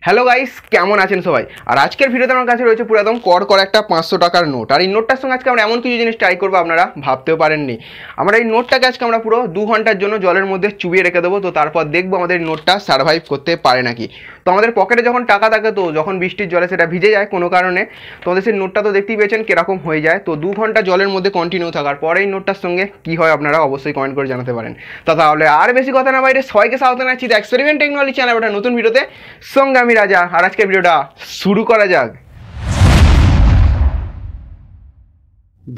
Hello guys, কেমন আছেন সবাই? আর আজকের ভিডিওতে আমার কাছে রয়েছে পুরো একদম কড়া একটা 500 টাকার নোট। আর এই নোটটার সঙ্গে আজকে আমরা এমন কিছু জিনিস ট্রাই করবো আপনারা ভাবতেও পারেননি। আমরা এই নোটটাকে আজকে আমরা পুরো 2 ঘন্টার জন্য জলের মধ্যে চুবিয়ে রেখে দেবো। তো তারপর দেখবো আমাদের এই নোটটা সার্ভাইভ করতে পারে নাকি। তো আমাদের পকেটে যখন টাকা থাকে, তো যখন বৃষ্টির জলে সেটা ভিজে যায় কোনো কারণে, তো আমাদের সেই নোটটা তো দেখতেই পেয়েছেন কীরকম হয়ে যায়। তো 2 ঘন্টা জলের মধ্যে কন্টিনিউ থাকার পরে এই নোটটার সঙ্গে কী হয় আপনারা অবশ্যই কমেন্ট করে জানাতে পারেন। তো তাহলে আর বেশি কথা না বাইরে সবাইকে স্বাগত জানাচ্ছি দ্য এক্সপেরিমেন্ট টেকনোলজি চ্যানেল একটা নতুন ভিডিওতে। সঙ্গে আমি রাজা। আর আজকের ভিডিওটা শুরু করা যাক।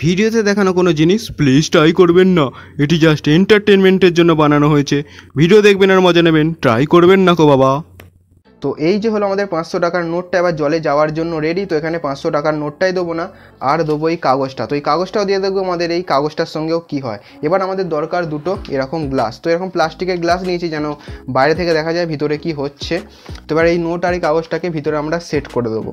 ভিডিওতে দেখানো কোনো জিনিস প্লিজ ট্রাই করবেন না, এটি জাস্ট এন্টারটেনমেন্টের জন্য বানানো হয়েছে। ভিডিও দেখবেন আর মজা নেবেন, ট্রাই করবেন না কো বাবা। তো এই যে হলো আমাদের 500 টাকার নোটটা এবার জলে যাওয়ার জন্য রেডি। তো এখানে 500 টাকার নোটটাই দেবো না, আর দেবো এই কাগজটা। তো এই কাগজটাও দিয়ে দেবো আমাদের এই কাগজটার সঙ্গেও কি হয়। এবার আমাদের দরকার দুটো এরকম গ্লাস। তো এরকম প্লাস্টিকের গ্লাস নিয়েছি যেন বাইরে থেকে দেখা যায় ভিতরে কি হচ্ছে। তো এবার এই নোট আর এই কাগজটাকে ভিতরে আমরা সেট করে দেবো।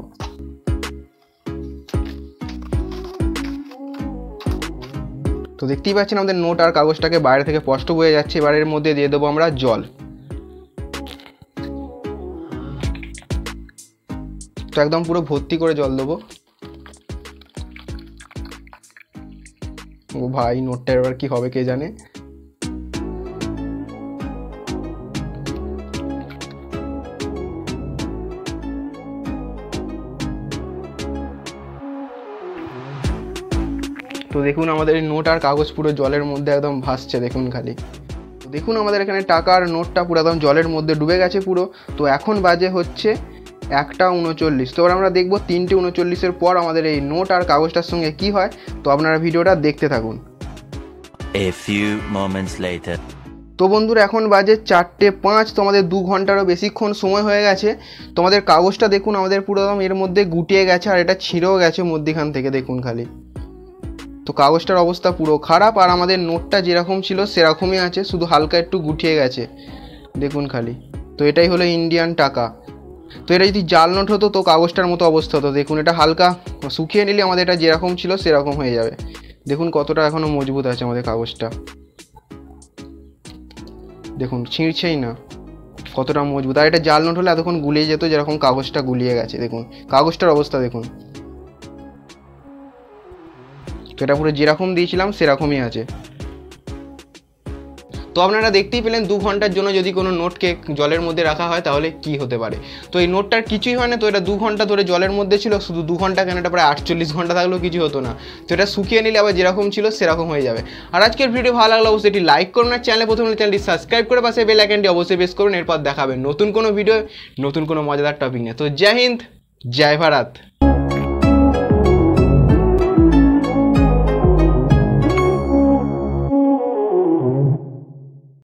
তো দেখতেই পাচ্ছেন আমাদের নোট আর কাগজটাকে বাইরে থেকে স্পষ্ট বোঝা যাচ্ছে। এবার এর মধ্যে দিয়ে দেবো আমরা জল। তো একদম পুরো ভর্তি করে জল দেবো। ও ভাই, নোটটা এবার কি হবে কে জানে। তো দেখুন আমাদের এই নোট আর কাগজ পুরো জলের মধ্যে একদম ভাসছে, দেখুন খালি। তো দেখুন আমাদের এখানে টাকার নোটটা পুরো একদম জলের মধ্যে ডুবে গেছে পুরো। তো এখন বাজে হচ্ছে 1:39। তো এবার আমরা দেখবো 3:39 পর আমাদের এই নোট আর কাগজটার সঙ্গে কি হয়। তো আপনারা ভিডিওটা দেখতে থাকুন। A few moments later. তো বন্ধুরা এখন বাজে 4:05। তো আমাদের 2 ঘন্টারও বেশিক্ষণ সময় হয়ে গেছে। তো আমাদের কাগজটা দেখুন আমাদের পুরো একদম এর মধ্যে গুটিয়ে গেছে, আর এটা ছিঁড়েও গেছে মধ্যখান থেকে, দেখুন খালি। তো কাগজটার অবস্থা পুরো খারাপ, আর আমাদের নোটটা যেরকম ছিল সেরকমই আছে, শুধু হালকা একটু গুটিয়ে গেছে, দেখুন খালি। তো এটাই হলো ইন্ডিয়ান টাকা। তো এটা যদি জাল নোট হতো তো কাগজটার মতো অবস্থা হতো। দেখুন এটা হালকা শুকিয়ে নিলে আমাদের এটা যেরকম ছিল সেরকম হয়ে যাবে। দেখুন কতটা এখনও মজবুত আছে আমাদের কাগজটা, দেখুন ছিঁড়ছেই না, কতটা মজবুত। আর এটা জাল নোট হলে এতক্ষণ গুলিয়ে যেত, যেরকম কাগজটা গুলিয়ে গেছে। দেখুন কাগজটার অবস্থা দেখুন। তো এটা পুরো যেরকম দিয়েছিলাম সেরকমই আছে। তো আপনারা দেখতেই পেলেন 2 ঘন্টার জন্য যদি কোনো নোটকে জলের মধ্যে রাখা হয় তাহলে কি হতে পারে। তো এই নোটটার কিছুই হয় না। তো এটা 2 ঘন্টা ধরে জলের মধ্যে ছিল, শুধু 2 ঘন্টা কেন, এটা প্রায় 48 ঘন্টা থাকলেও কিছু হতো না। তো এটা শুকিয়ে নিলে আবার যেরকম ছিল সেরকম হয়ে যাবে। আর আজকের ভিডিও ভালো লাগলে অবশ্যই এটি লাইক করুন, আর চ্যানেলে প্রথমে চ্যানেলটি সাবস্ক্রাইব করে পাশে বেল আইকনটি অবশ্যই প্রেস করুন। এরপর দেখাবেন নতুন কোনো ভিডিও, নতুন কোনো মজাদার টপিক নিয়ে। তো জয় হিন্দ, জয় ভারত।